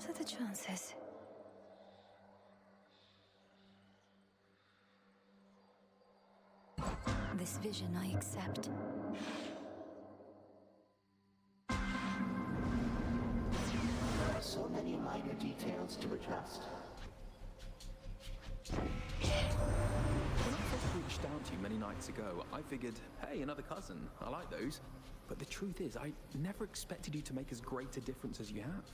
What are the chances? This vision I accept. So many minor details to adjust. When I first reached out to you many nights ago, I figured, hey, another cousin. I like those. But the truth is, I never expected you to make as great a difference as you have.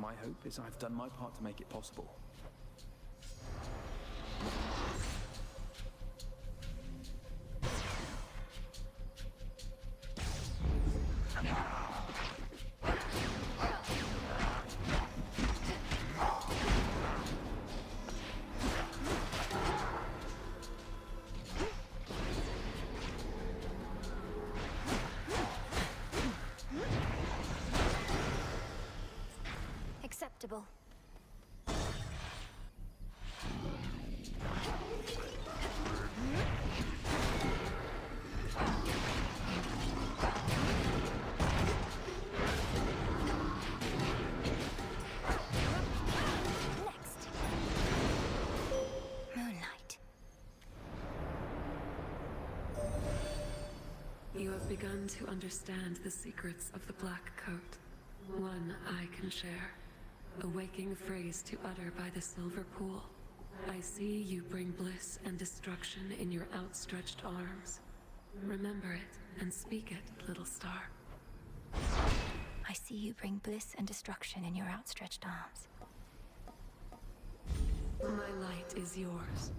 My hope is I've done my part to make it possible. Acceptable. Next. Moonlight. You have begun to understand the secrets of the Black Coat. One I can share. A waking phrase to utter by the silver pool. I see you bring bliss and destruction in your outstretched arms. Remember it and speak it, little star. I see you bring bliss and destruction in your outstretched arms. My light is yours.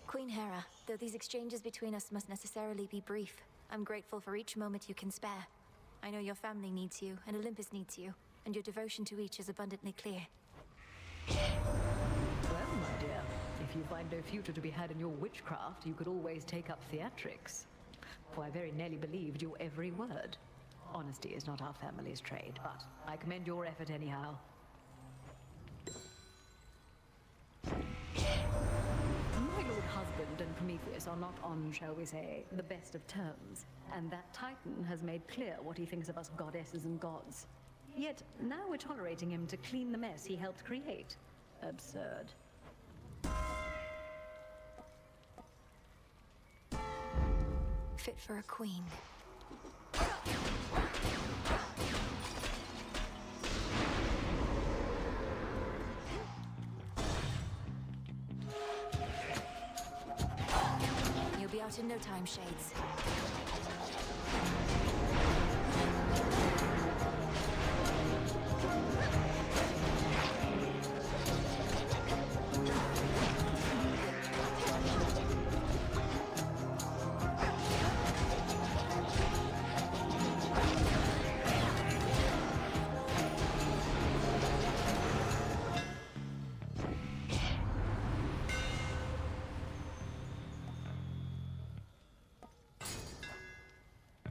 Queen Hera, though these exchanges between us must necessarily be brief, I'm grateful for each moment you can spare. I know your family needs you, and Olympus needs you, and your devotion to each is abundantly clear. Well, my dear, if you find no future to be had in your witchcraft, you could always take up theatrics. For I very nearly believed your every word. Honesty is not our family's trade, but I commend your effort anyhow. My lord husband and Prometheus are not on, shall we say, the best of terms, and that Titan has made clear what he thinks of us goddesses and gods. Yet now we're tolerating him to clean the mess he helped create. Absurd. Fit for a queen. You'll be out in no time, Shades.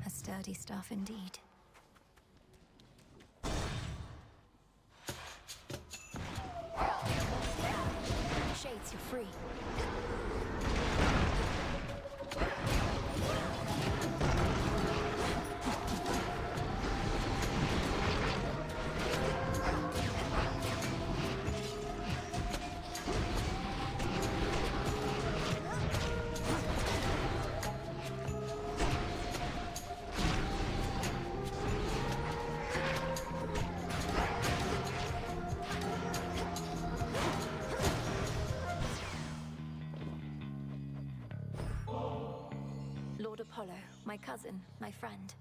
A sturdy staff indeed. Shades, you're free. Lord Apollo, my cousin, my friend.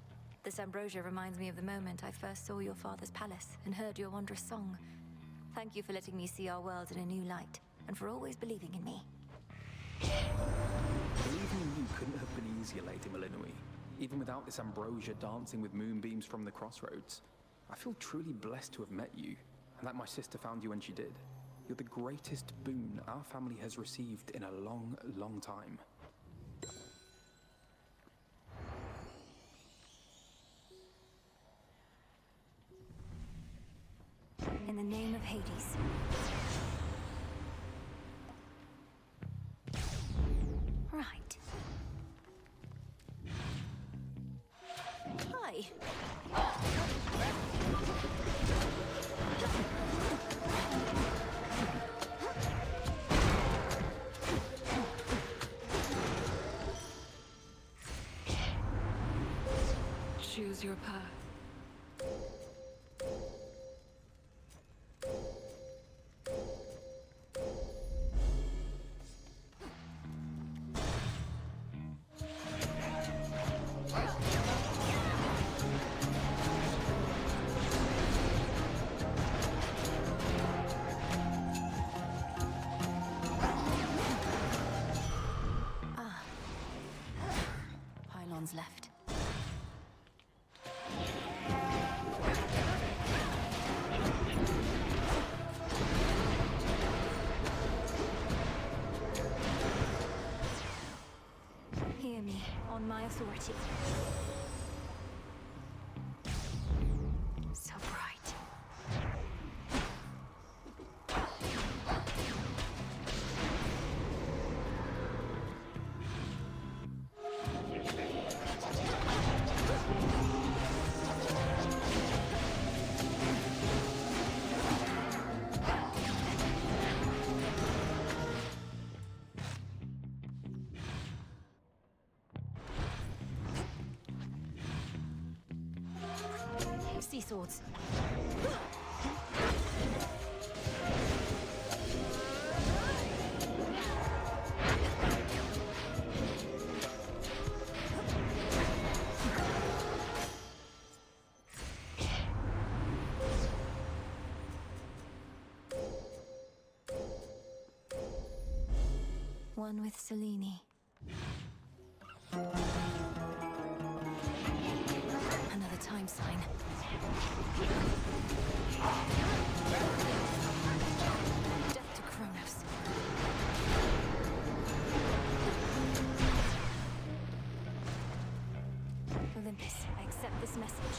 This ambrosia reminds me of the moment I first saw your father's palace and heard your wondrous song. Thank you for letting me see our world in a new light, and for always believing in me. Believing in you couldn't have been easier, Lady Malinui. Even without this ambrosia dancing with moonbeams from the Crossroads. I feel truly blessed to have met you, and that my sister found you when she did. You're the greatest boon our family has received in a long, long time. In the name of Hades. Right. Hi. Choose your path. Pylons left. Hear me, on my authority. So bright. Sea swords. One with Selene. Another time sign. Death to Kronos. Olympus, I accept this message.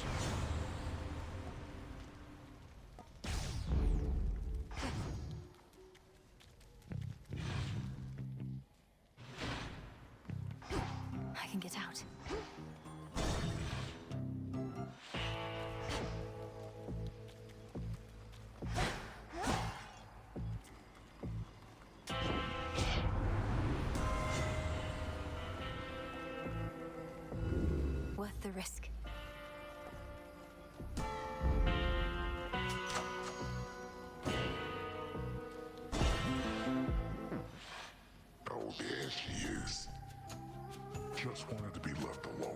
I can get out. Worth the risk. Oh, there she is. Just wanted to be left alone.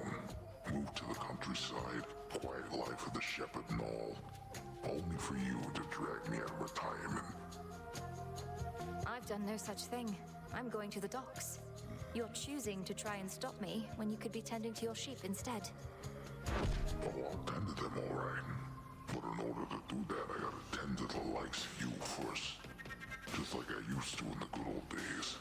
Moved to the countryside, quiet life of the shepherd and all. Only for you to drag me out of retirement. I've done no such thing. I'm going to the docks. You're choosing to try and stop me when you could be tending to your sheep instead. Oh, I'll tend to them all right. But in order to do that, I gotta tend to the likes of you first. Just like I used to in the good old days.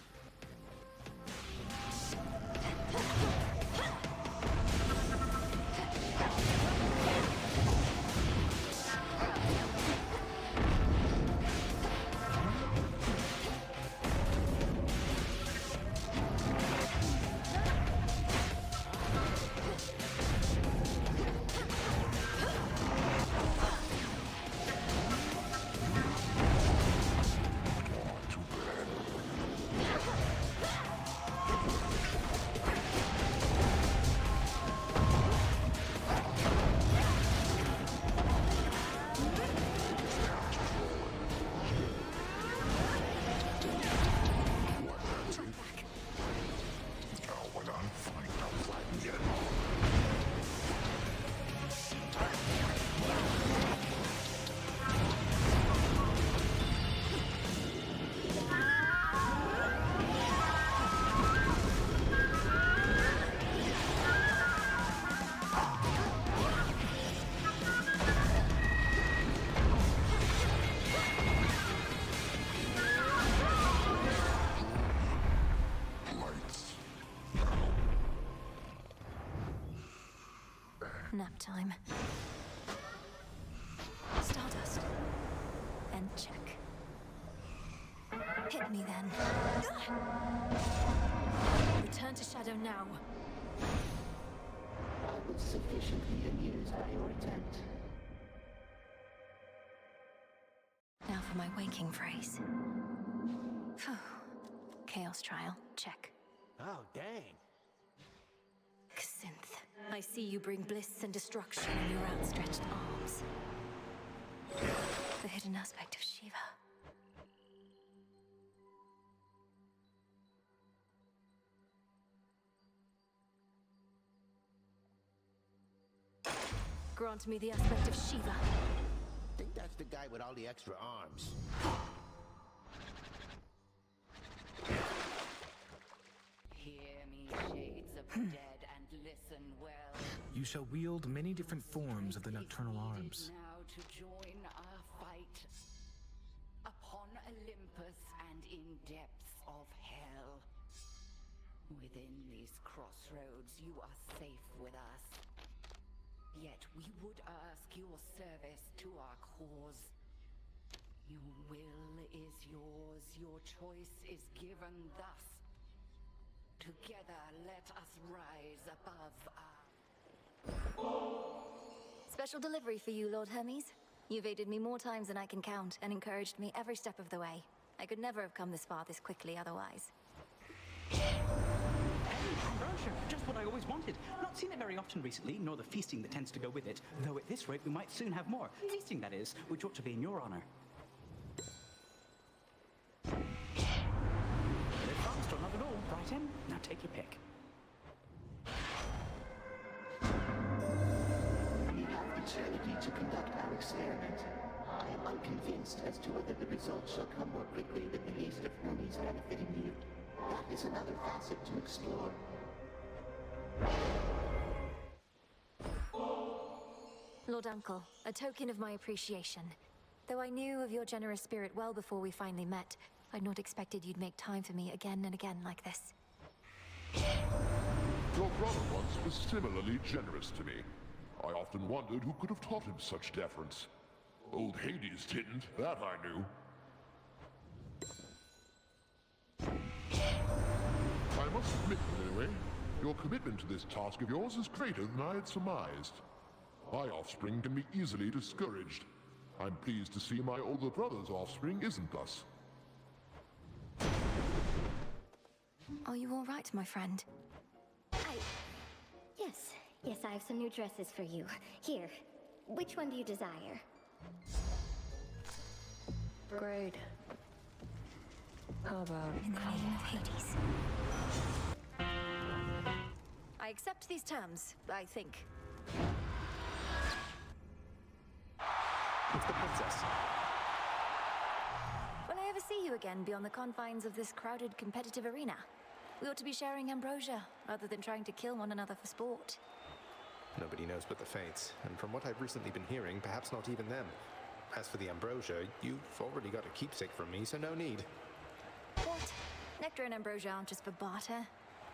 Too bad. Nap time. Stardust. And check. Hit me then. Return to Shadow now. I was sufficiently amused by your attempt. Now for my waking phrase. Phew. Chaos trial. Check. Oh, dang. Synth. I see you bring bliss and destruction in your outstretched arms. The hidden aspect of Shiva. Grant me the aspect of Shiva. Think that's the guy with all the extra arms. Hear me, shades of the dead, and listen well. You shall wield many different forms of the nocturnal arms. Now to join our fight upon Olympus and in depths of hell. Within these crossroads, you are safe with us. Yet we would ask your service to our cause. Your will is yours, your choice is given thus. Together, let us rise above our... Special delivery for you, Lord Hermes. You've aided me more times than I can count and encouraged me every step of the way. I could never have come this far this quickly otherwise. Ambrosia, just what I always wanted. Not seen it very often recently, nor the feasting that tends to go with it. Though at this rate, we might soon have more. Feasting, that is, which ought to be in your honor. A bit fast or not at all, right, Em? Now take your pick. We have eternity to conduct our experiment. I am unconvinced as to whether the results shall come more quickly than the haste of Hermes benefiting you. That is another facet to explore. Lord Uncle, a token of my appreciation. Though I knew of your generous spirit well before we finally met, I'd not expected you'd make time for me again and again like this. Your brother once was similarly generous to me. I often wondered who could have taught him such deference. Old Hades didn't, that I knew. I must admit, anyway, your commitment to this task of yours is greater than I had surmised. My offspring can be easily discouraged. I'm pleased to see my older brother's offspring isn't thus. Are you all right, my friend? Yes, I have some new dresses for you. Here, which one do you desire? Great. How about in the name of Hades? I accept these terms, I think. It's the princess. Will I ever see you again beyond the confines of this crowded competitive arena? We ought to be sharing ambrosia, rather than trying to kill one another for sport. Nobody knows but the Fates, and from what I've recently been hearing, perhaps not even them. As for the ambrosia, you've already got a keepsake from me, so no need. What? Nectar and ambrosia aren't just for barter.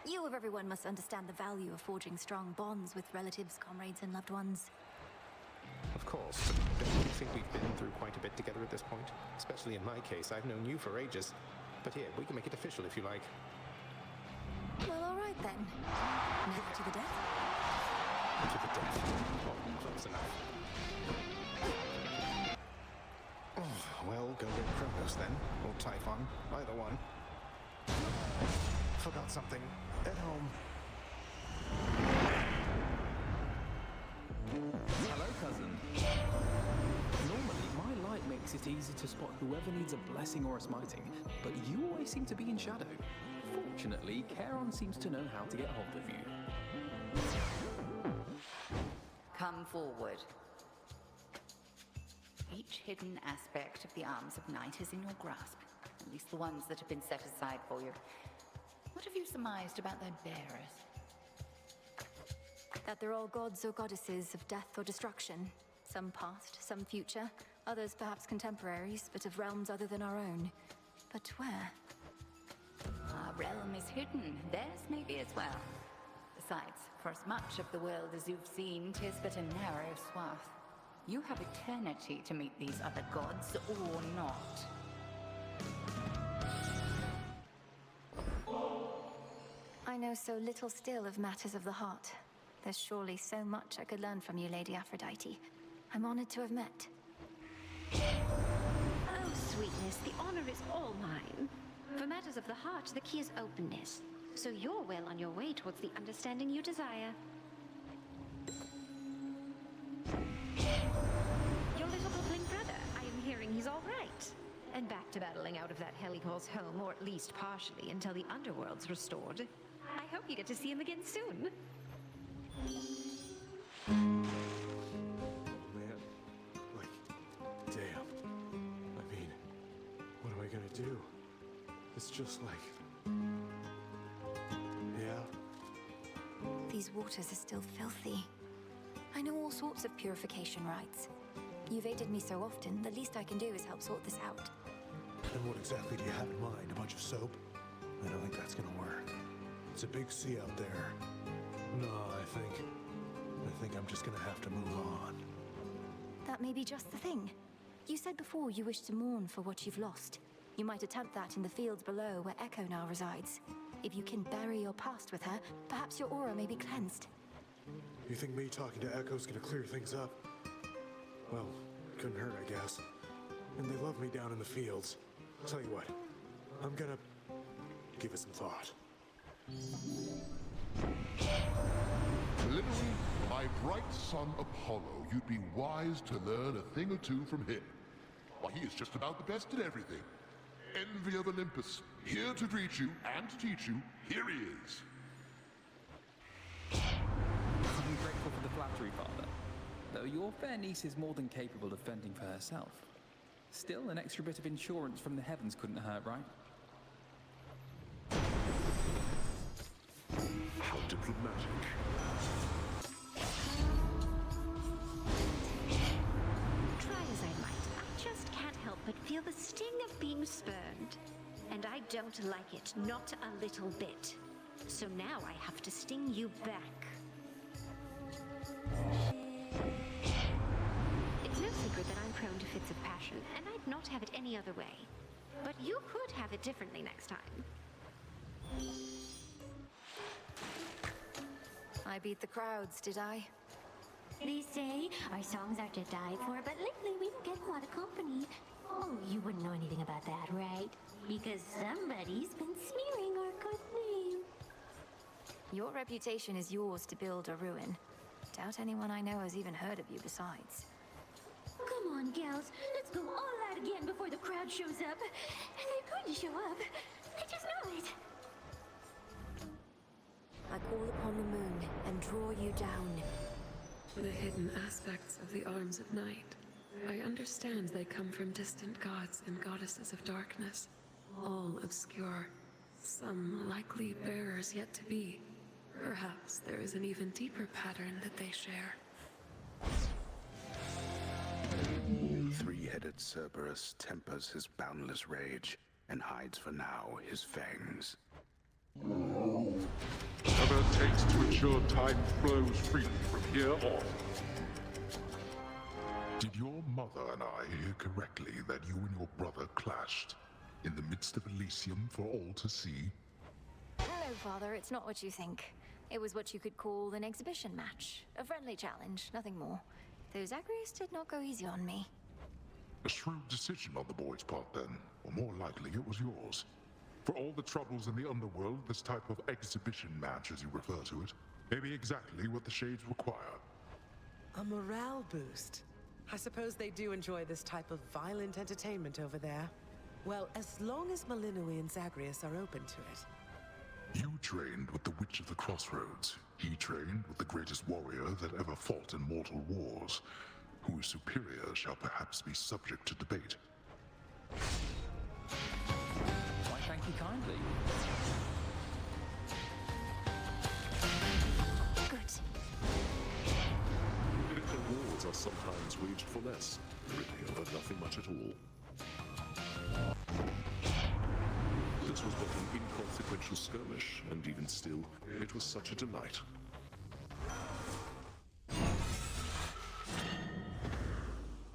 You of everyone must understand the value of forging strong bonds with relatives, comrades, and loved ones. Of course, but don't you think we've been through quite a bit together at this point? Especially in my case, I've known you for ages. But here, we can make it official if you like. Well, all right then. Never to the death? To the death. Oh, close enough. Oh, well, go get Kronos then, or Typhon, either one. Forgot something at home. Hello, cousin. Normally, my light makes it easy to spot whoever needs a blessing or a smiting, but you always seem to be in shadow. Fortunately, Charon seems to know how to get hold of you. Come forward. Each hidden aspect of the arms of night is in your grasp, at least the ones that have been set aside for you. What have you surmised about their bearers? That they're all gods or goddesses of death or destruction. Some past, some future, others perhaps contemporaries, but of realms other than our own. But where? Our realm is hidden. Theirs may be as well. The Besides, for as much of the world as you've seen, 'tis but a narrow swath. You have eternity to meet these other gods, or not. I know so little still of matters of the heart. There's surely so much I could learn from you, Lady Aphrodite. I'm honored to have met. Oh, sweetness, the honor is all mine. For matters of the heart, the key is openness. So you're well on your way towards the understanding you desire. Your little bubbling brother, I am hearing he's all right. And back to battling out of that hell he calls home, or at least partially, until the underworld's restored. I hope you get to see him again soon. Man, like, damn. I mean, what am I gonna do? It's just like... Yeah? These waters are still filthy. I know all sorts of purification rites. You've aided me so often, the least I can do is help sort this out. And what exactly do you have in mind? A bunch of soap? I don't think that's gonna work. It's a big sea out there. No, I think I'm just gonna have to move on. That may be just the thing. You said before you wish to mourn for what you've lost. You might attempt that in the fields below where Echo now resides. If you can bury your past with her, perhaps your aura may be cleansed. You think me talking to Echo's gonna clear things up? Well, couldn't hurt, I guess. And they love me down in the fields. Tell you what, I'm gonna give it some thought. Literally, my bright son Apollo, you'd be wise to learn a thing or two from him. Why, he is just about the best at everything. Envy of Olympus, here to greet you and to teach you, here he is. I'm grateful for the flattery, Father. Though your fair niece is more than capable of fending for herself. Still, an extra bit of insurance from the heavens couldn't hurt, right? How diplomatic. Try as I might, I just can't help but feel the sting of being spurned. And I don't like it, not a little bit. So now I have to sting you back. It's no secret that I'm prone to fits of passion, and I'd not have it any other way. But you could have it differently next time. I beat the crowds, did I? They say our songs are to die for, but lately we don't get a lot of company. Oh, you wouldn't know anything about that, right? Because somebody's been smearing our good name. Your reputation is yours to build or ruin. Doubt anyone I know has even heard of you besides. Come on, gals. Let's go all out again before the crowd shows up. And they're going to show up. I just know it. I call upon the moon and draw you down. The hidden aspects of the arms of night. I understand they come from distant gods and goddesses of darkness. All obscure. Some likely bearers yet to be. Perhaps there is an even deeper pattern that they share. Three-headed Cerberus tempers his boundless rage and hides for now his fangs. Whatever it takes to ensure time flows freely from here on. Did your mother and I hear correctly that you and your brother clashed in the midst of Elysium for all to see? No, Father, it's not what you think. It was what you could call an exhibition match. A friendly challenge, nothing more. Though Zagreus did not go easy on me. A shrewd decision on the boy's part then, or more likely it was yours. For all the troubles in the underworld, this type of exhibition match, as you refer to it, may be exactly what the Shades require. A morale boost. I suppose they do enjoy this type of violent entertainment over there. Well, as long as Malinui and Zagreus are open to it. You trained with the Witch of the Crossroads. He trained with the greatest warrior that ever fought in mortal wars. Who is superior shall perhaps be subject to debate. Why, thank you kindly. Good. Bitter wars are sometimes waged for less, really over nothing much at all. This was but an inconsequential sequential skirmish, and even still, it was such a delight.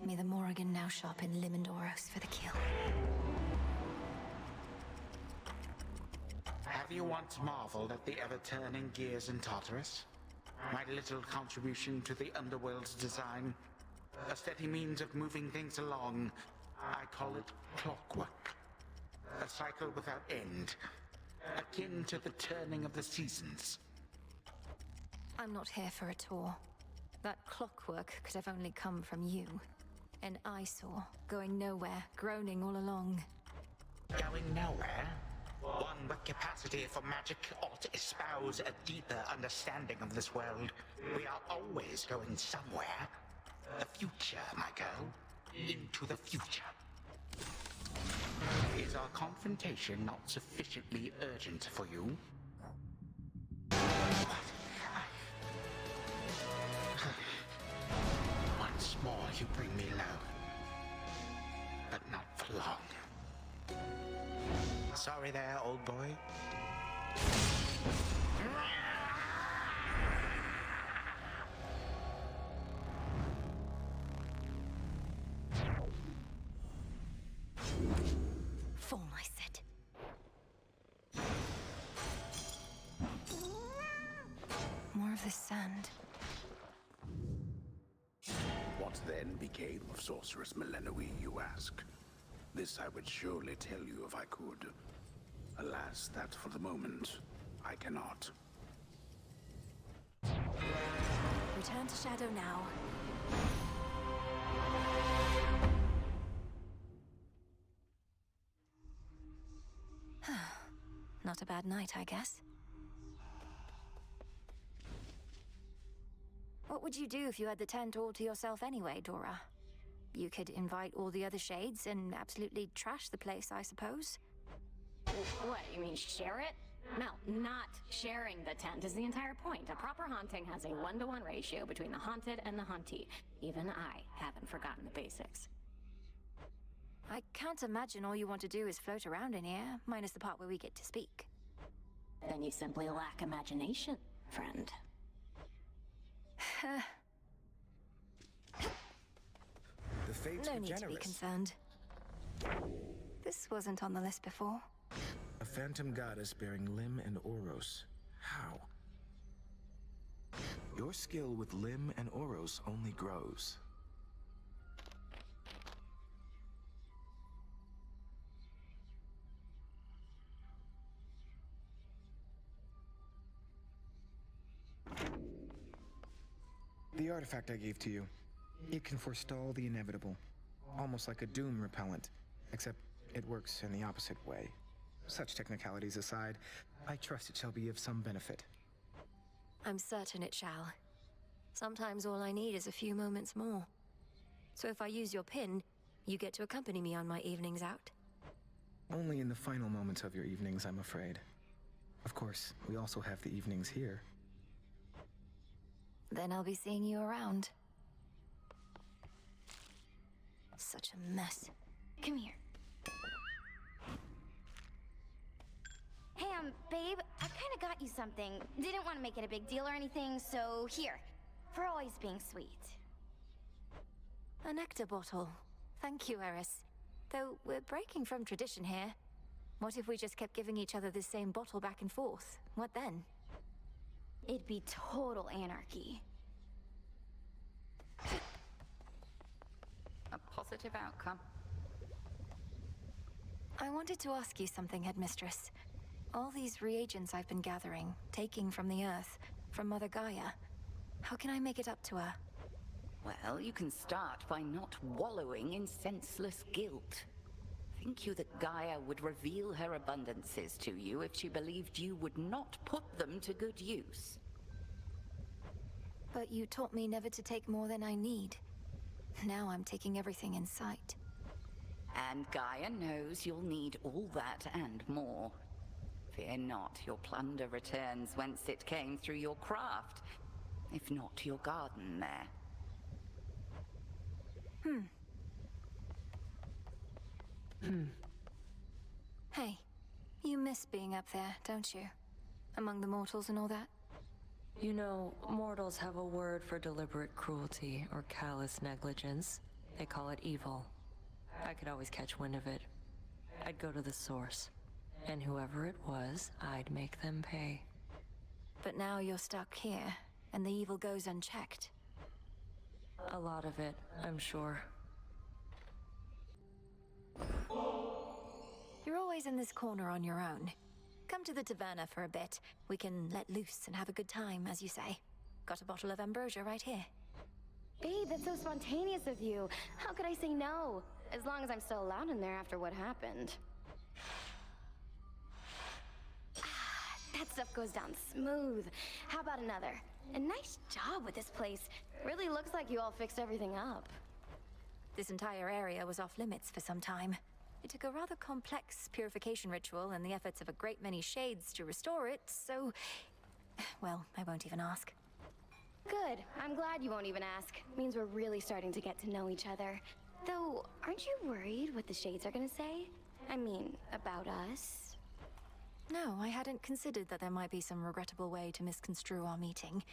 May the Morrigan now sharpen Lim and Oros for the kill. Have you once marveled at the ever-turning gears in Tartarus? My little contribution to the underworld's design? A steady means of moving things along. I call it clockwork. A cycle without end. Akin to the turning of the seasons. I'm not here for a tour. That clockwork could have only come from you. An eyesore, going nowhere, groaning all along. Going nowhere? One with capacity for magic ought to espouse a deeper understanding of this world. We are always going somewhere. The future, my girl. Into the future. Is our confrontation not sufficiently urgent for you? Once more you bring me low. But not for long. Sorry there, old boy. Fall, I said. More of this sand. What then became of Sorceress Melenoi, you ask? This I would surely tell you if I could. Alas, that for the moment, I cannot. Return to Shadow now. Not a bad night, I guess. What would you do if you had the tent all to yourself anyway, Dora? You could invite all the other shades and absolutely trash the place, I suppose. What, you mean share it? Mel, not sharing the tent is the entire point. A proper haunting has a 1-to-1 ratio between the haunted and the hauntee. Even I haven't forgotten the basics. I can't imagine all you want to do is float around in here, minus the part where we get to speak. Then you simply lack imagination, friend. The fates No were need to be generous. concerned. This wasn't on the list before. A phantom goddess bearing Lim and Oros. How? Your skill with Lim and Oros only grows. The artifact I gave to you. It can forestall the inevitable. Almost like a doom repellent, except it works in the opposite way. Such technicalities aside, I trust it shall be of some benefit. I'm certain it shall. Sometimes all I need is a few moments more. So if I use your pin, you get to accompany me on my evenings out. Only in the final moments of your evenings, I'm afraid. Of course, we also have the evenings here. Then I'll be seeing you around. Such a mess. Come here. Hey, babe, I kind of got you something. Didn't want to make it a big deal or anything, so here. For always being sweet. A nectar bottle. Thank you, Eris. Though we're breaking from tradition here. What if we just kept giving each other this same bottle back and forth? What then? It'd be total anarchy. A positive outcome. I wanted to ask you something, Headmistress. All these reagents I've been gathering, taking from the Earth, from Mother Gaia, how can I make it up to her? Well, you can start by not wallowing in senseless guilt. Think you that Gaia would reveal her abundances to you if she believed you would not put them to good use? But you taught me never to take more than I need. Now I'm taking everything in sight. And Gaia knows you'll need all that and more. Fear not, your plunder returns whence it came through your craft, if not your garden there. Hey, You miss being up there, don't you? Among the mortals and all that? You know, mortals have a word for deliberate cruelty or callous negligence. They call it evil. I could always catch wind of it. I'd go to the source. And whoever it was, I'd make them pay. But now you're stuck here, and the evil goes unchecked. A lot of it, I'm sure. You're always in this corner on your own. Come to the taverna for a bit. We can let loose and have a good time, as you say. Got a bottle of ambrosia right here. Babe, that's so spontaneous of you. How could I say no? As long as I'm still allowed in there after what happened. That stuff goes down smooth. How about another? And nice job with this place. Really looks like you all fixed everything up. This entire area was off limits for some time. It took a rather complex purification ritual and the efforts of a great many shades to restore it, so... Well, I won't even ask. Good. I'm glad you won't even ask. Means we're really starting to get to know each other. Though, aren't you worried what the shades are gonna say? I mean, about us? No, I hadn't considered that there might be some regrettable way to misconstrue our meeting.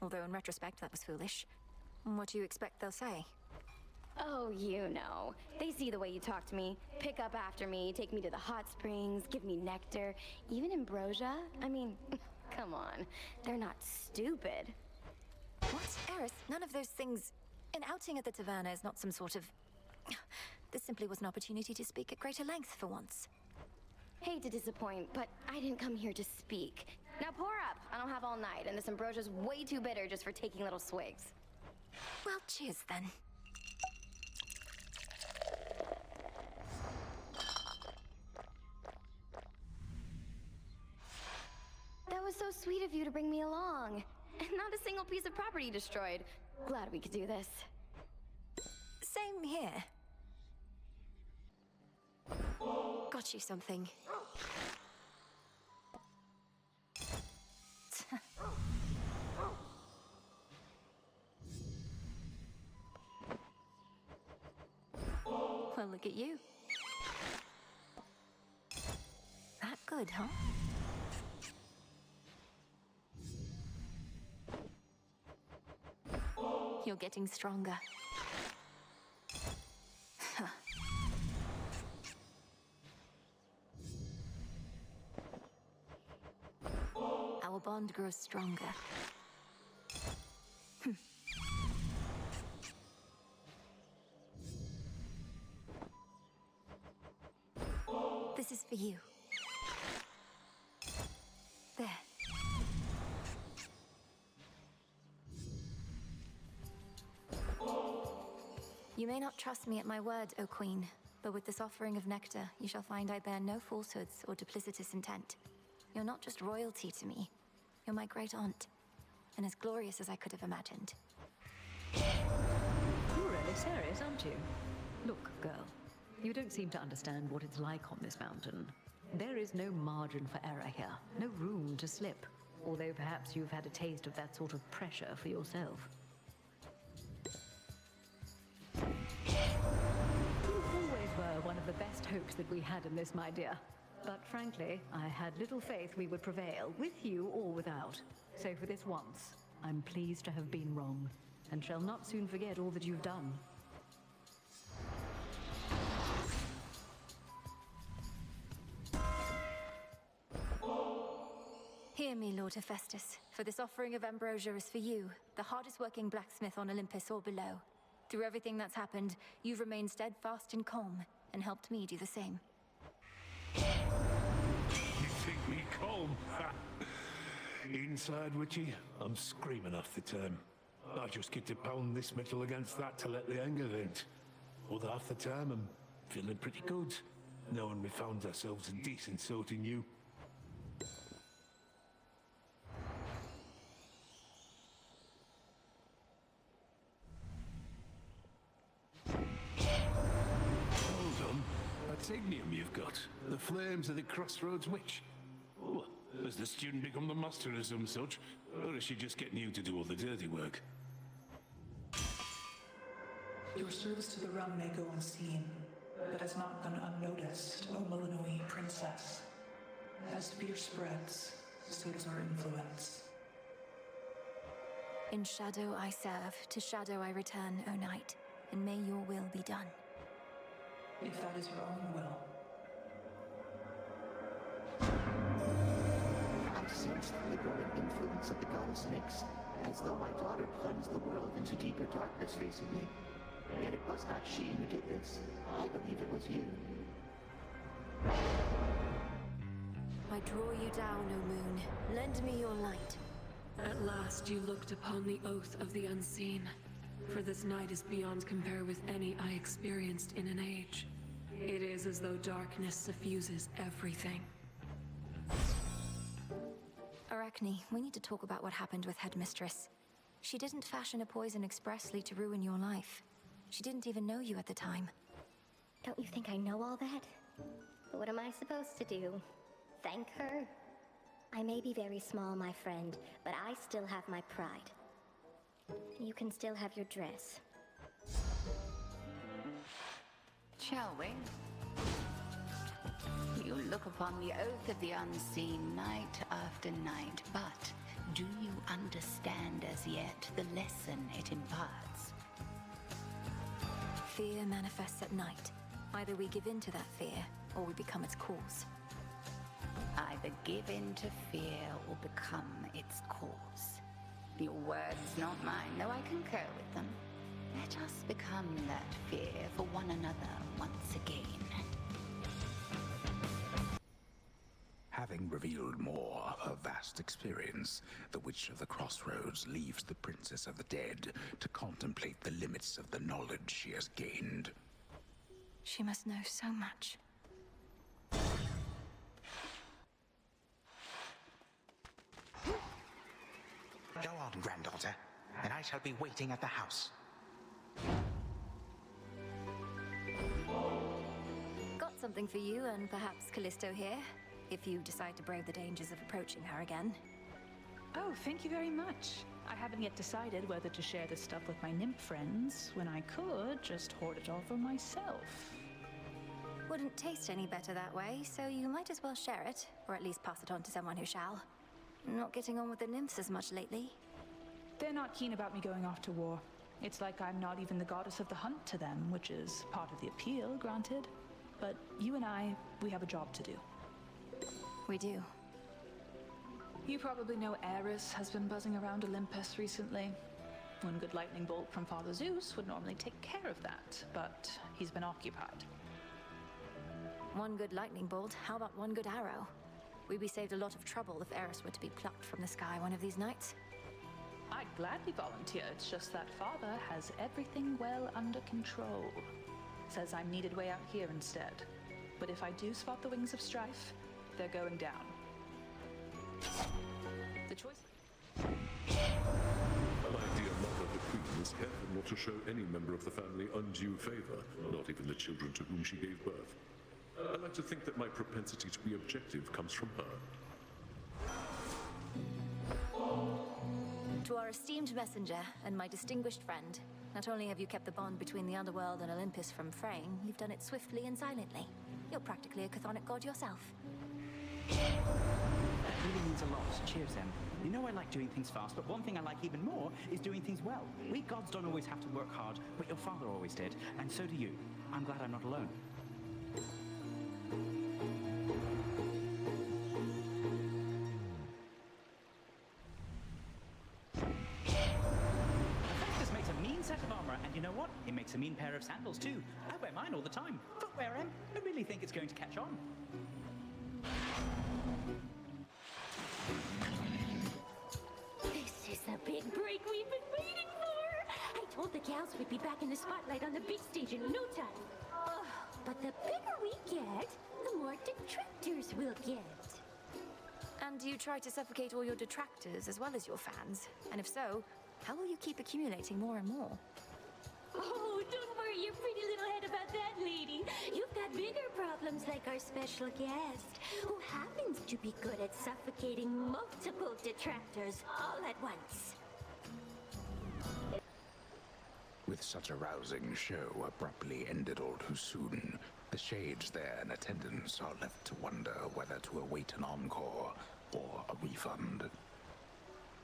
Although in retrospect, that was foolish. What do you expect they'll say? Oh, you know. They see the way you talk to me, pick up after me, take me to the hot springs, give me nectar, even ambrosia. I mean, come on. They're not stupid. What? Eris, none of those things... An outing at the taverna is not some sort of... This simply was an opportunity to speak at greater length for once. Hate to disappoint, but I didn't come here to speak. Now pour up. I don't have all night, and this ambrosia's way too bitter just for taking little swigs. Well, cheers then. That was so sweet of you to bring me along. And not a single piece of property destroyed. Glad we could do this. Same here. Got you something. Well, look at you. That good, huh? You're getting stronger. Our bond grows stronger. This is for you. There. You may not trust me at my word, O Queen, but with this offering of nectar, you shall find I bear no falsehoods or duplicitous intent. You're not just royalty to me. You're my great aunt, and as glorious as I could have imagined. You're really serious, aren't you? Look, girl, you don't seem to understand what it's like on this mountain. There is no margin for error here, no room to slip, although perhaps you've had a taste of that sort of pressure for yourself. You always were one of the best hopes that we had in this, my dear. But frankly, I had little faith we would prevail, with you or without. So for this once, I'm pleased to have been wrong, and shall not soon forget all that you've done. Hear me, Lord Hephaestus, for this offering of ambrosia is for you, the hardest working blacksmith on Olympus or below. Through everything that's happened, you've remained steadfast and calm, and helped me do the same. You think me calm? Inside, Witchy, I'm screaming off the term. I just get to pound this metal against that to let the anger vent. Other half the time, I'm feeling pretty good, knowing we found ourselves a decent sort in you. Hold on. That's ignium you've got. The flames of the Crossroads witch. Oh, has the student become the master of some such? Or is she just getting you to do all the dirty work? Your service to the realm may go unseen, but has not gone unnoticed, O Malinois princess. As fear spreads, so does our influence. In shadow I serve, to shadow I return, O night, and may your will be done. If that is your own will. I sense the growing influence of the goddess Nyx, as though my daughter plunged the world into deeper darkness recently. Yet it was not she who did this. I believe it was you. I draw you down, O moon. Lend me your light. At last you looked upon the oath of the unseen. For this night is beyond compare with any I experienced in an age. It is as though darkness suffuses everything. Arachne, we need to talk about what happened with Headmistress. She didn't fashion a poison expressly to ruin your life. She didn't even know you at the time. Don't you think I know all that? What am I supposed to do? Thank her? I may be very small, my friend, but I still have my pride. You can still have your dress. Shall we? You look upon the oath of the unseen night after night, but do you understand as yet the lesson it imparts? Fear manifests at night. Either we give in to that fear, or we become its cause. Either give in to fear or become its cause. Your words, not mine, though I concur with them. Let us become that fear for one another once again. Having revealed more of her vast experience, the Witch of the Crossroads leaves the Princess of the Dead to contemplate the limits of the knowledge she has gained. She must know so much. Go on, granddaughter, and I shall be waiting at the house. Got something for you and perhaps Callisto here, if you decide to brave the dangers of approaching her again. Oh, thank you very much. I haven't yet decided whether to share this stuff with my nymph friends, when I could just hoard it all for myself. Wouldn't taste any better that way, so you might as well share it, or at least pass it on to someone who shall. Not getting on with the nymphs as much lately. They're not keen about me going off to war. It's like I'm not even the goddess of the hunt to them, which is part of the appeal, granted. But you and I, we have a job to do. We do. You probably know Ares has been buzzing around Olympus recently. One good lightning bolt from Father Zeus would normally take care of that, but he's been occupied. One good lightning bolt, how about one good arrow? We'd be saved a lot of trouble if Eris were to be plucked from the sky one of these nights. I'd gladly volunteer, it's just that Father has everything well under control. Says I'm needed way out here instead. But if I do spot the wings of strife, they're going down. The choice... My dear mother, the Queen, is careful not to show any member of the family undue favor, not even the children to whom she gave birth. I like to think that my propensity to be objective comes from her. To our esteemed messenger and my distinguished friend, not only have you kept the bond between the underworld and Olympus from fraying, you've done it swiftly and silently. You're practically a chthonic god yourself. That really means a lot. Cheers, Em. You know I like doing things fast, but one thing I like even more is doing things well. We gods don't always have to work hard, but your father always did, and so do you. I'm glad I'm not alone. This makes a mean set of armor, and you know what? It makes a mean pair of sandals too. I wear mine all the time. Footwear, Em. I really think it's going to catch on. This is the big break we've been waiting for! I told the gals we'd be back in the spotlight on the big stage in no time. But the bigger we get, the more detractors we'll get. And you try to suffocate all your detractors as well as your fans? And if so, how will you keep accumulating more and more? Oh, don't worry your pretty little head about that, lady. You've got bigger problems like our special guest, who happens to be good at suffocating multiple detractors all at once. With such a rousing show abruptly ended all too soon, The shades there in attendance are left to wonder whether to await an encore or a refund.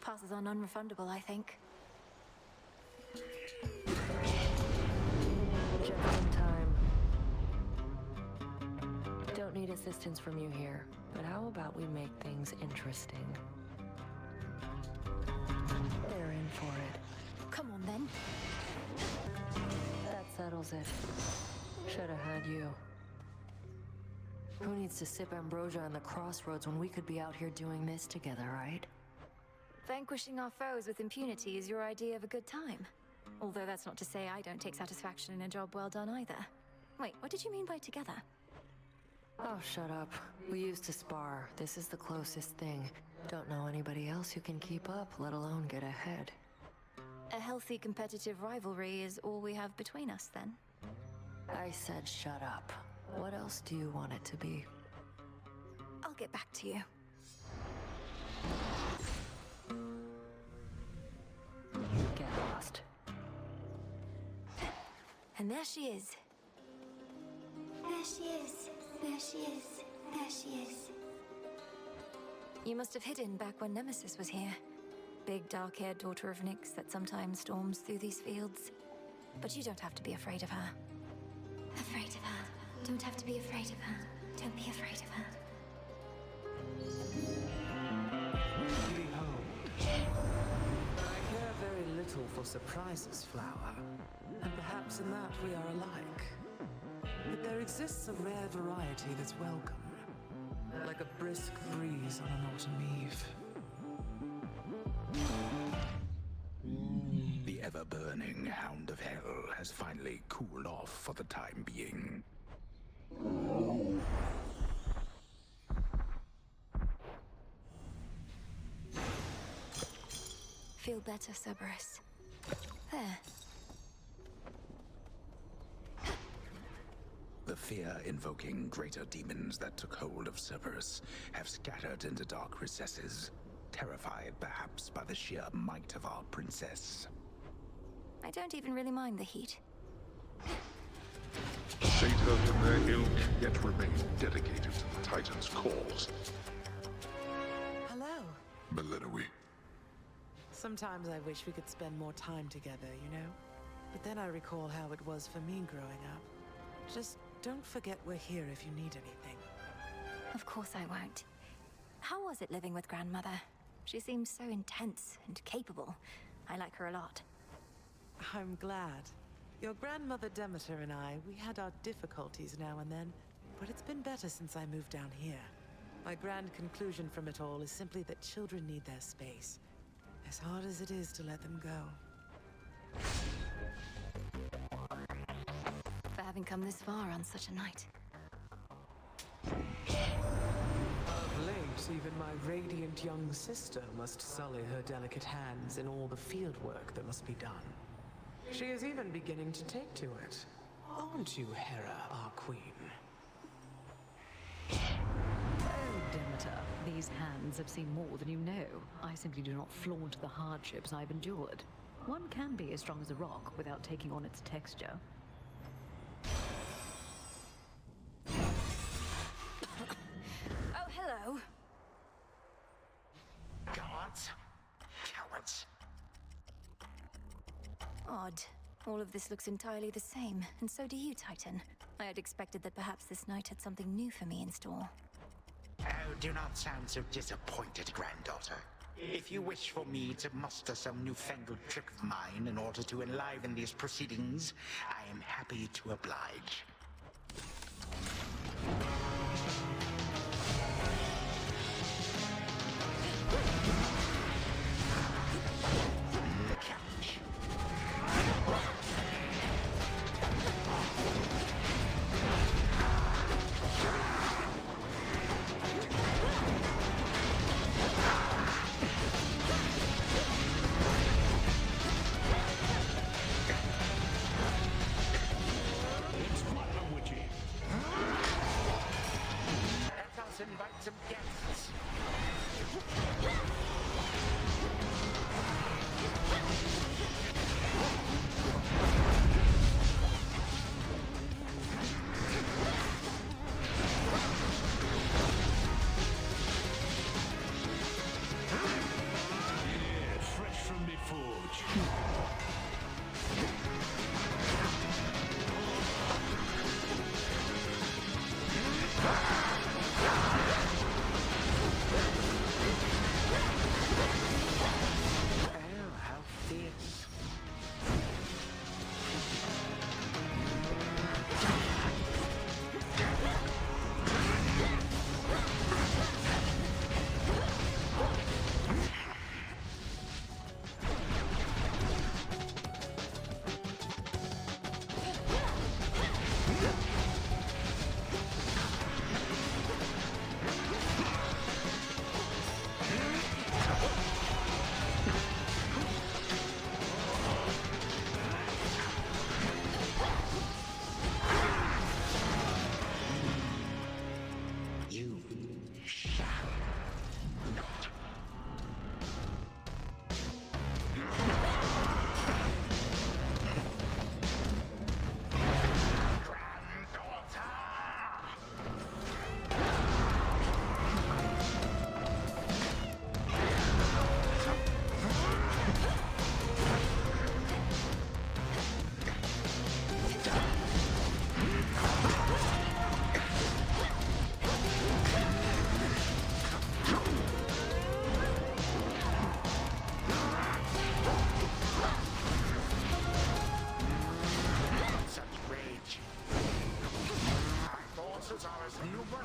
Passes on unrefundable, I think. Just in time. Don't need assistance from you here, but how about we make things interesting? They're in for it. Come on, then. That settles it. Should have had you. Who needs to sip ambrosia on the Crossroads when we could be out here doing this together, right? Vanquishing our foes with impunity is your idea of a good time. Although that's not to say I don't take satisfaction in a job well done either. Wait, what did you mean by together? Oh, shut up. We used to spar. This is the closest thing. Don't know anybody else who can keep up, let alone get ahead. A healthy competitive rivalry is all we have between us, then? I said shut up. What else do you want it to be? I'll get back to you. Get lost. And there she is. There she is. There she is. There she is. You must have hidden back when Nemesis was here. Big, dark-haired daughter of Nyx that sometimes storms through these fields. But you don't have to be afraid of her. Afraid of her. Don't have to be afraid of her. Don't be afraid of her. Behold. I care very little for surprises, Flower. And perhaps in that we are alike. But there exists a rare variety that's welcome. Like a brisk breeze on an autumn eve. The ever-burning Hound of Hell has finally cooled off for the time being. Feel better, Cerberus. There. The fear-invoking greater demons that took hold of Cerberus have scattered into dark recesses, terrified perhaps by the sheer might of our princess. I don't even really mind the heat. Satyrs and their ilk yet remain dedicated to the Titan's cause. Hello. Melinoe. Sometimes I wish we could spend more time together, you know? But then I recall how it was for me growing up. Just don't forget we're here if you need anything. Of course I won't. How was it living with Grandmother? She seems so intense and capable. I like her a lot. I'm glad. Your grandmother Demeter and I, we had our difficulties now and then, but it's been better since I moved down here. My grand conclusion from it all is simply that children need their space, as hard as it is to let them go. For having come this far on such a night. Of late, even my radiant young sister must sully her delicate hands in all the field work that must be done. She is even beginning to take to it. Aren't you, Hera, our queen? Oh, Demeter, these hands have seen more than you know. I simply do not flaunt the hardships I've endured. One can be as strong as a rock without taking on its texture. Oh, hello. Guards? Cowards. Odd. All of this looks entirely the same, and so do you, Titan. I had expected that perhaps this night had something new for me in store. Oh, do not sound so disappointed, granddaughter. If you wish for me to muster some newfangled trick of mine in order to enliven these proceedings, I am happy to oblige. Invite some guests.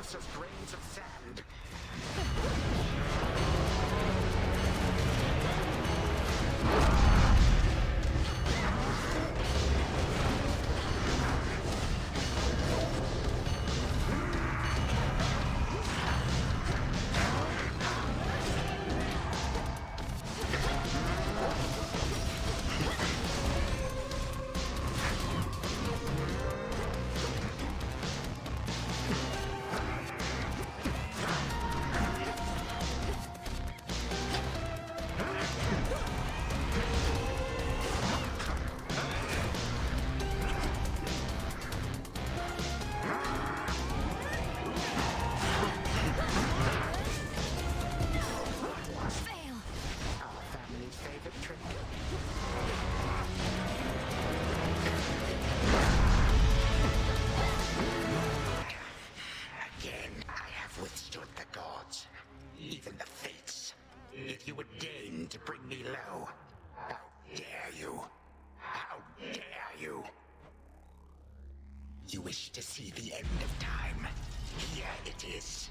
loose as grains of sand. You wish to see the end of time? Here it is.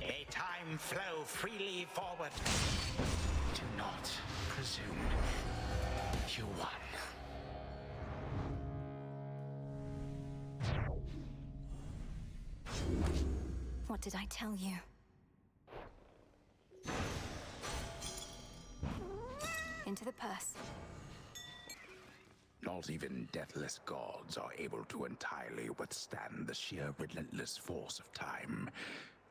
May time flow freely forward. Do not presume. You won. What did I tell you? Into the purse. Not even deathless gods are able to entirely withstand the sheer relentless force of time.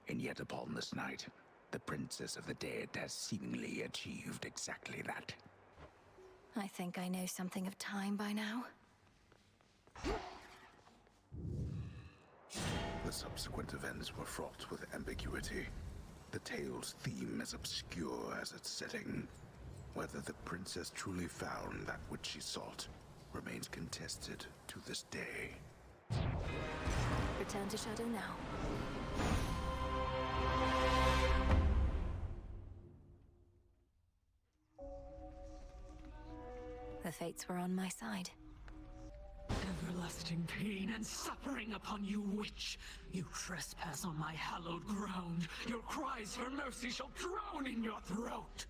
And yet upon this night, the Princess of the Dead has seemingly achieved exactly that. I think I know something of time by now. The subsequent events were fraught with ambiguity. The tale's theme as obscure as its setting. Whether the princess truly found that which she sought remains contested to this day. Return to Shadow now. The fates were on my side. Everlasting pain and suffering upon you, witch! You trespass on my hallowed ground. Your cries for mercy shall drown in your throat!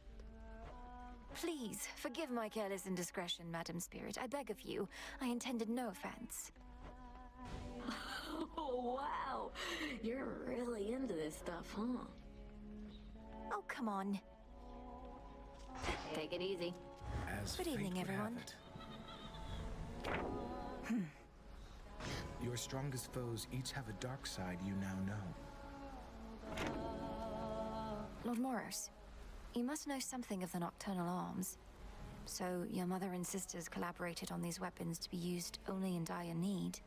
Please, forgive my careless indiscretion, Madam Spirit. I beg of you. I intended no offense. Oh, wow! You're really into this stuff, huh? Oh, come on. Take it easy. Good evening, everyone. Your strongest foes each have a dark side you now know. Lord Moros, you must know something of the Nocturnal Arms. So your mother and sisters collaborated on these weapons to be used only in dire need,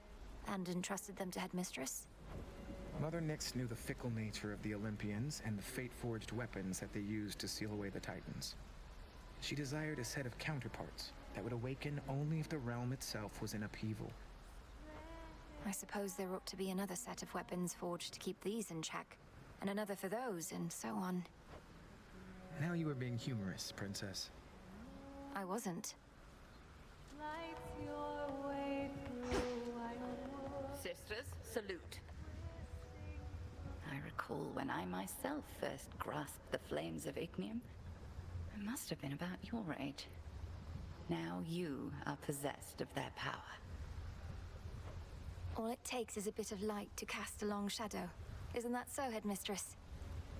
and entrusted them to Headmistress? Mother Nyx knew the fickle nature of the Olympians and the fate-forged weapons that they used to seal away the Titans. She desired a set of counterparts that would awaken only if the realm itself was in upheaval. I suppose there ought to be another set of weapons forged to keep these in check, and another for those, and so on. Now you are being humorous, Princess. I wasn't. Sisters, salute. I recall when I myself first grasped the flames of Ignium. I must have been about your age. Now you are possessed of their power. All it takes is a bit of light to cast a long shadow. Isn't that so, Headmistress?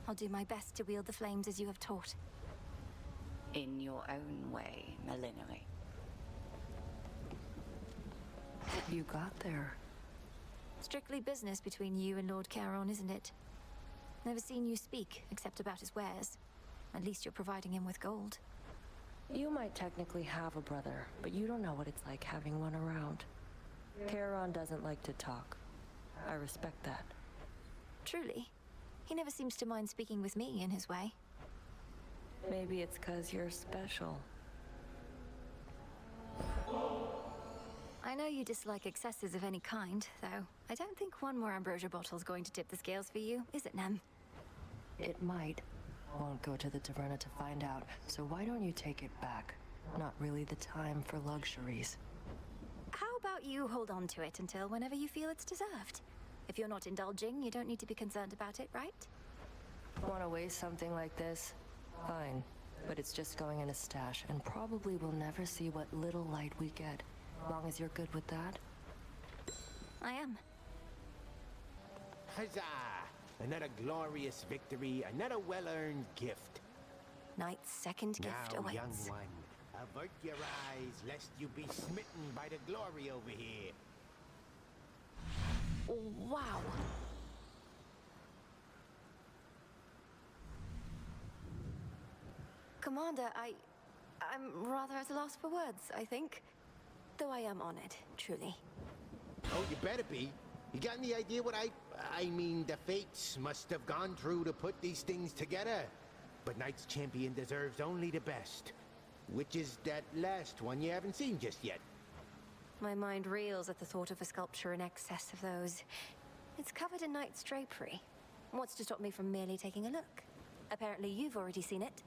I'll do my best to wield the flames as you have taught. In your own way, Melinoi. You got there. Strictly business between you and Lord Charon, isn't it? Never seen you speak, except about his wares. At least you're providing him with gold. You might technically have a brother, but you don't know what it's like having one around. Charon doesn't like to talk. I respect that. Truly? He never seems to mind speaking with me in his way. Maybe it's 'cause you're special. I know you dislike excesses of any kind, though. I don't think one more ambrosia bottle's going to tip the scales for you, is it, Nem? It might. Won't go to the taverna to find out, so why don't you take it back? Not really the time for luxuries. How about you hold on to it until whenever you feel it's deserved? If you're not indulging, you don't need to be concerned about it, right? Want to waste something like this? Fine. But it's just going in a stash, and probably we'll never see what little light we get. Long as you're good with that? I am. Huzzah! Another glorious victory, another well-earned gift. Knight's second gift now, awaits. young one, avert your eyes, lest you be smitten by the glory over here. Wow. Commander, I'm rather at a loss for words, I think. Though I am honored, truly. Oh, you better be. You got any idea what I mean, the fates must have gone through to put these things together. But Knight's champion deserves only the best. Which is that last one you haven't seen just yet. My mind reels at the thought of a sculpture in excess of those. It's covered in Knight's drapery. What's to stop me from merely taking a look? Apparently you've already seen it.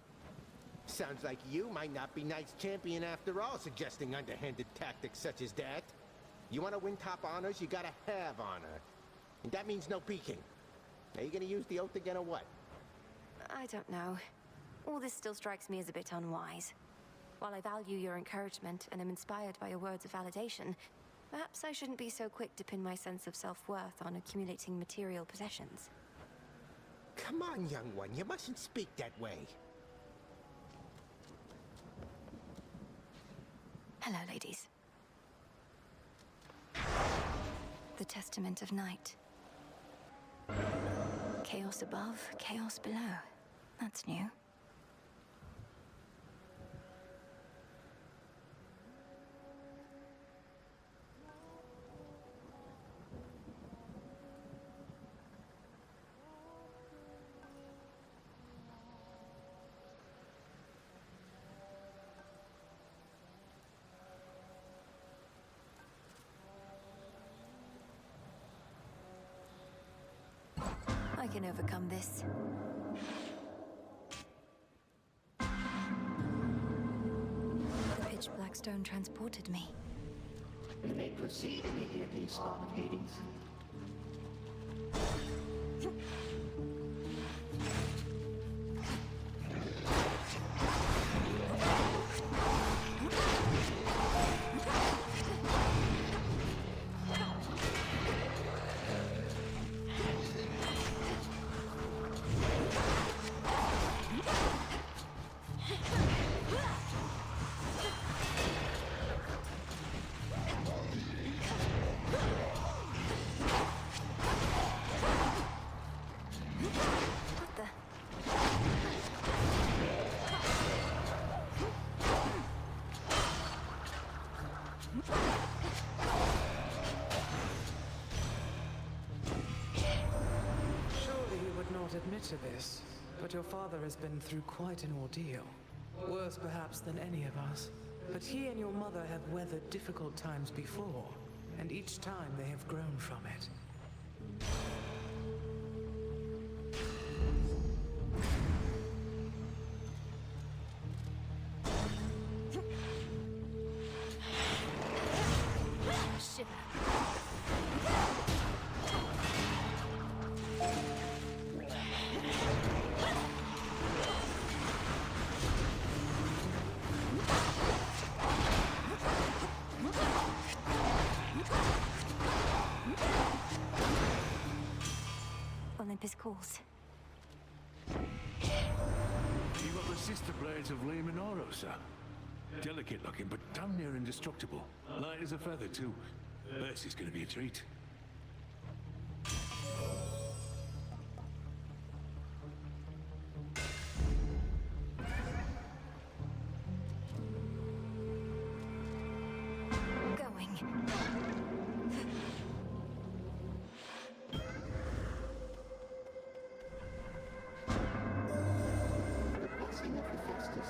Sounds like you might not be Knight's champion after all, suggesting underhanded tactics such as that. You want to win top honors, you gotta have honor. And that means no peeking. Are you gonna use the oath again or what? I don't know. All this still strikes me as a bit unwise. While I value your encouragement and am inspired by your words of validation, perhaps I shouldn't be so quick to pin my sense of self-worth on accumulating material possessions. Come on, young one, you mustn't speak that way. Hello, ladies. The Testament of Night. Chaos above, chaos below. That's new. I can overcome this. The pitch black stone transported me. You may proceed immediately, Spawn of Hades. Surely you would not admit to this, but your father has been through quite an ordeal. Worse perhaps than any of us. But he and your mother have weathered difficult times before, and each time they have grown from it. Olympus calls. You got the sister blades of Lim and Oros, delicate looking, but damn near indestructible. Light as a feather, too. This is gonna be a treat.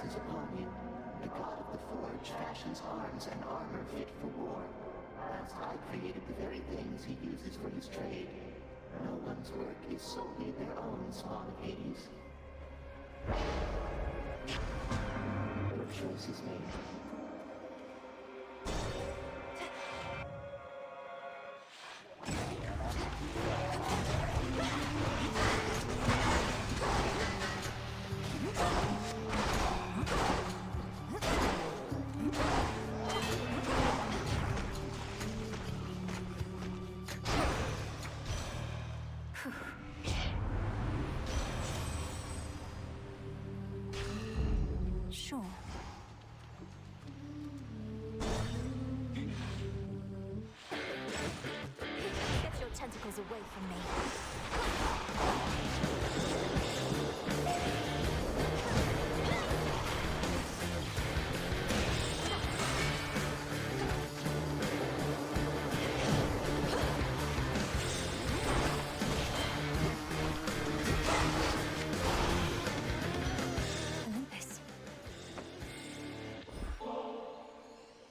Is upon you. The god of the forge fashions arms and armor fit for war, whilst I created the very things he uses for his trade. No one's work is solely their own, spawn of Hades. Your choice is made. Sure. Get your tentacles away from me.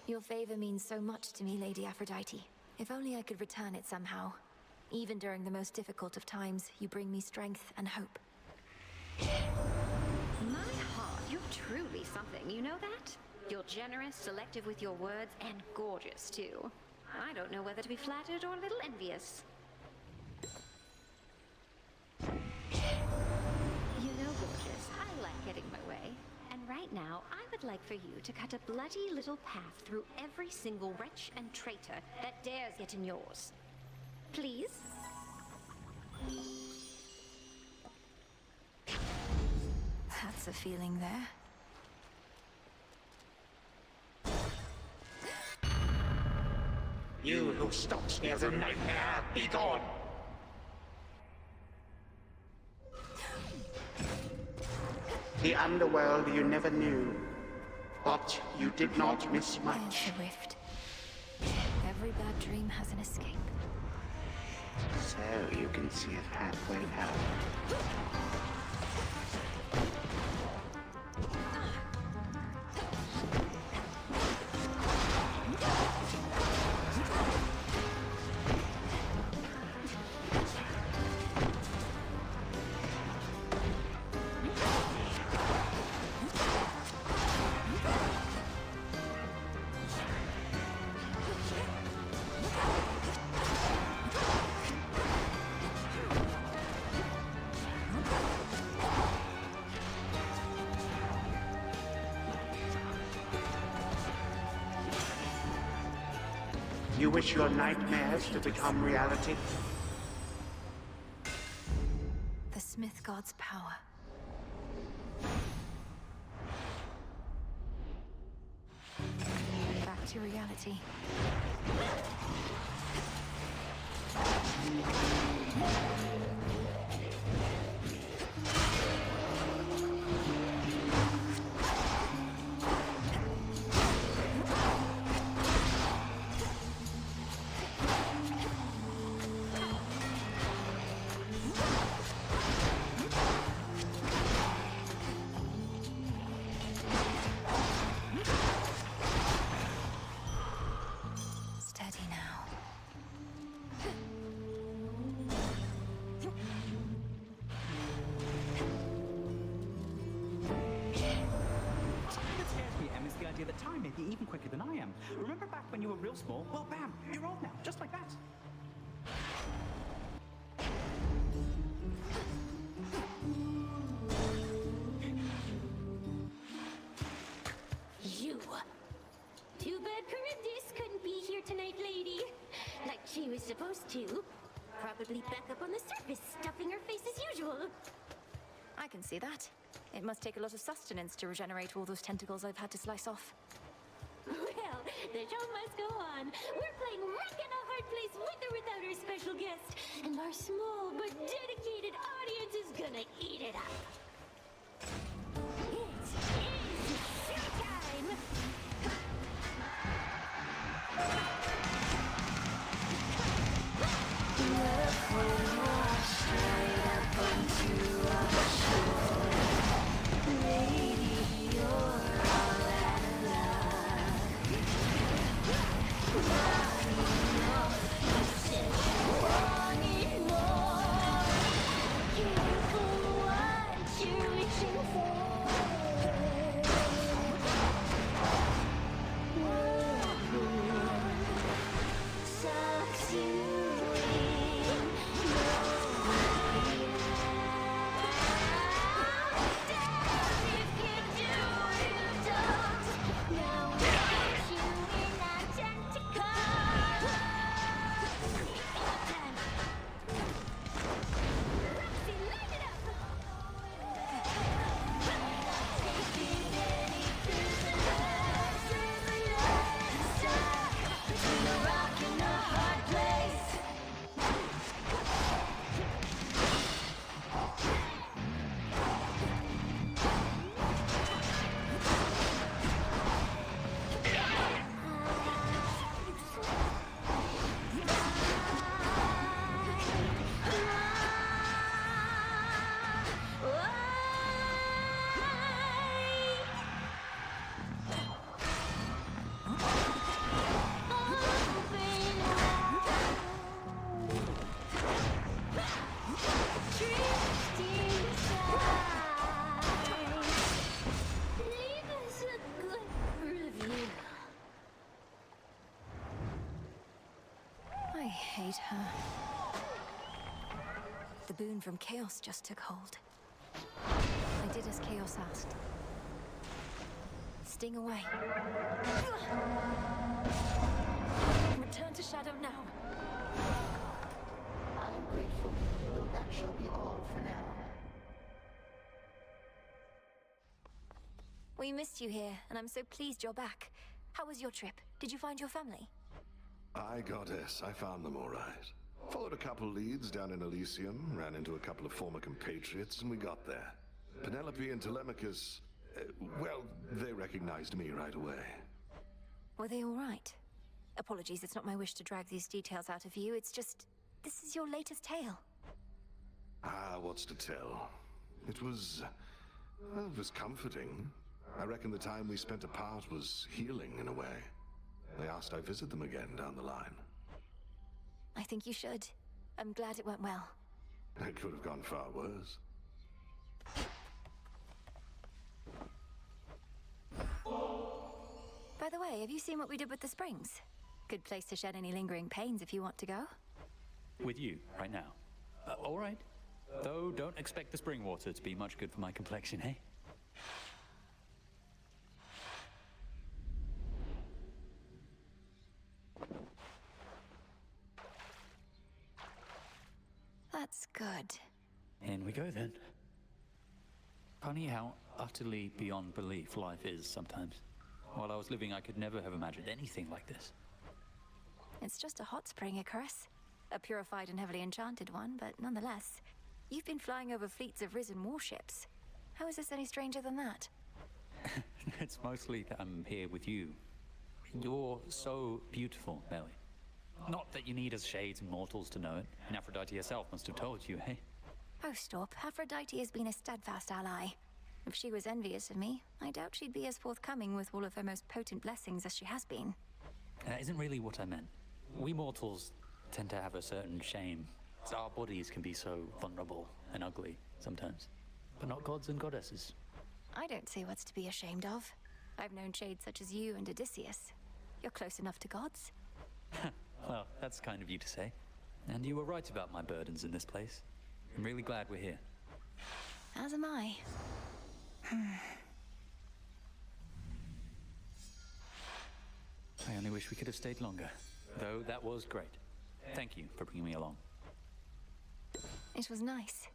Your favor means so much to me, Lady Aphrodite. If only I could return it somehow. Even during the most difficult of times, you bring me strength and hope. My heart, you're truly something, you know that? You're generous, selective with your words, and gorgeous, too. I don't know whether to be flattered or a little envious. You know, gorgeous, I like getting my way. And right now, I would like for you to cut a bloody little path through every single wretch and traitor that dares get in yours. Please? That's a feeling there. You who stalks me as a nightmare, be gone! The underworld you never knew, but you did not miss much. There's the rift. Every bad dream has an escape. So you can see it halfway out. You wish your nightmares to become reality? The Smith God's power. Back to reality. the time may be even quicker than I am. Remember back when you were real small? Well, bam, you're old now, just like that. You. Too bad Charybdis couldn't be here tonight, lady. Like she was supposed to. Probably back up on the surface, stuffing her face as usual. I can see that. It must take a lot of sustenance to regenerate all those tentacles I've had to slice off. Well, the show must go on. We're playing Rock in a Hard Place with or without our special guest. And our small but dedicated audience is gonna eat it up. It is showtime! I hate her. The boon from Chaos just took hold. I did as Chaos asked. Sting away. Return to Shadow now. I'm grateful, though that shall be all for now. We missed you here, and I'm so pleased you're back. How was your trip? Did you find your family? Aye, Goddess, I found them all right. Followed a couple leads down in Elysium, ran into a couple of former compatriots, and we got there. Penelope and Telemachus, well, they recognized me right away. Were they all right? Apologies, it's not my wish to drag these details out of you. It's just, this is your latest tale. Ah, what's to tell? It was comforting. I reckon the time we spent apart was healing in a way. They asked I visit them again down the line. I think you should. I'm glad it went well. It could have gone far worse. By the way, have you seen what we did with the springs? Good place to shed any lingering pains if you want to go. With you, right now. All right. Though, don't expect the spring water to be much good for my complexion, eh? That's good. In we go then. Funny how utterly beyond belief life is sometimes. While I was living, I could never have imagined anything like this. It's just a hot spring, Icarus. A purified and heavily enchanted one, but nonetheless. You've been flying over fleets of risen warships. How is this any stranger than that? It's mostly that I'm here with you. You're so beautiful, Melly. Not that you need us shades and mortals to know it, and Aphrodite herself must have told you, hey? Oh, stop. Aphrodite has been a steadfast ally. If she was envious of me, I doubt she'd be as forthcoming with all of her most potent blessings as she has been. That isn't really what I meant. We mortals tend to have a certain shame. Our bodies can be so vulnerable and ugly sometimes, but not gods and goddesses. I don't see what's to be ashamed of. I've known shades such as you and Odysseus. You're close enough to gods. Well, that's kind of you to say. And you were right about my burdens in this place. I'm really glad we're here. As am I. I only wish we could have stayed longer. Though that was great. Thank you for bringing me along. It was nice.